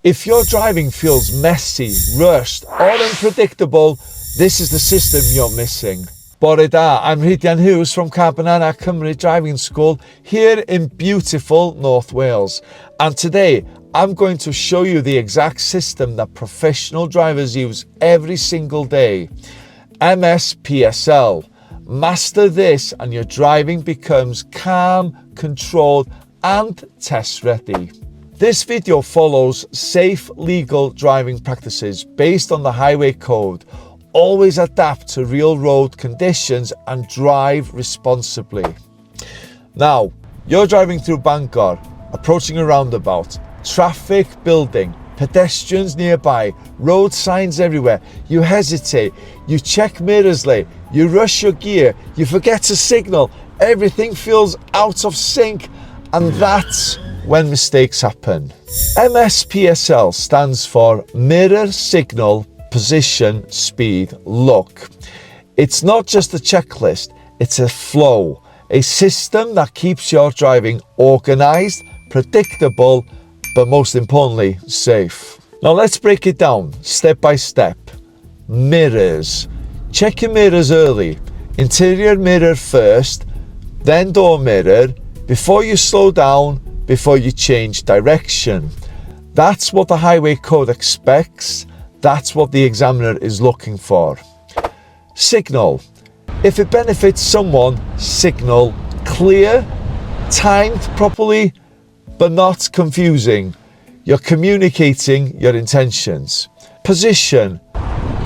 If your driving feels messy, rushed or unpredictable, this is the system you're missing. Bore da, I'm Rhydian Hughes from Carbanana Cymru Driving School here in beautiful North Wales. And today I'm going to show you the exact system that professional drivers use every single day. MSPSL. Master this and your driving becomes calm, controlled and test ready. This video follows safe, legal driving practices based on the highway code. Always adapt to real road conditions and drive responsibly. Now, you're driving through Bangor, approaching a roundabout, traffic building, pedestrians nearby, road signs everywhere. You hesitate, you check mirrors late, you rush your gear, you forget to signal, everything feels out of sync, and that's when mistakes happen. MSPSL stands for Mirror, Signal, Position, Speed, Look. It's not just a checklist, it's a flow, a system that keeps your driving organised, predictable, but most importantly, safe. Now let's break it down step by step. Mirrors. Check your mirrors early. Interior mirror first, then door mirror, before you slow down, before you change direction. That's what the highway code expects. That's what the examiner is looking for. Signal. If it benefits someone, signal clear, timed properly, but not confusing. You're communicating your intentions. Position.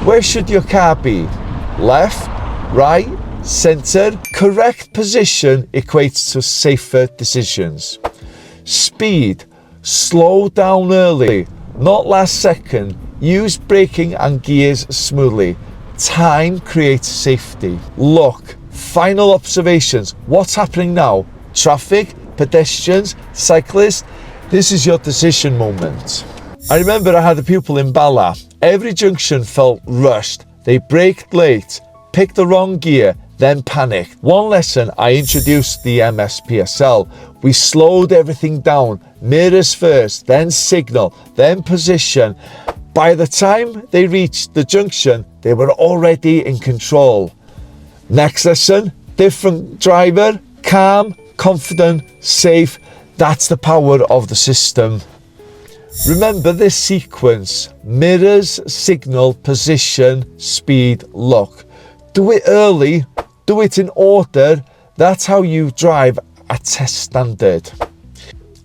Where should your car be? Left, right, center. Correct position equates to safer decisions. Speed. Slow down early, not last second. Use braking and gears smoothly. Time creates safety. Look. Final observations. What's happening now? Traffic, pedestrians, cyclists. This is your decision moment. I remember I had a pupil in Bala. Every junction felt rushed. They braked late, picked the wrong gear, then panicked. One lesson, I introduced the MSPSL. We slowed everything down. Mirrors first, then signal, then position. By the time they reached the junction, they were already in control. Next lesson, different driver, calm, confident, safe. That's the power of the system. Remember this sequence: mirrors, signal, position, speed, look. Do it early, do it in order. That's how you drive at test standard.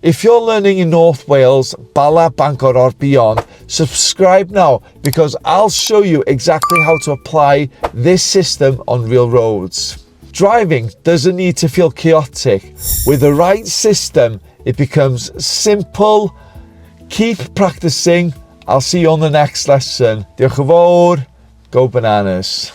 If you're learning in North Wales, Bala, Bangor or beyond, subscribe now because I'll show you exactly how to apply this system on real roads. Driving doesn't need to feel chaotic. With the right system, it becomes simple. Keep practicing. I'll see you on the next lesson. Diolch yn fawr. Go bananas.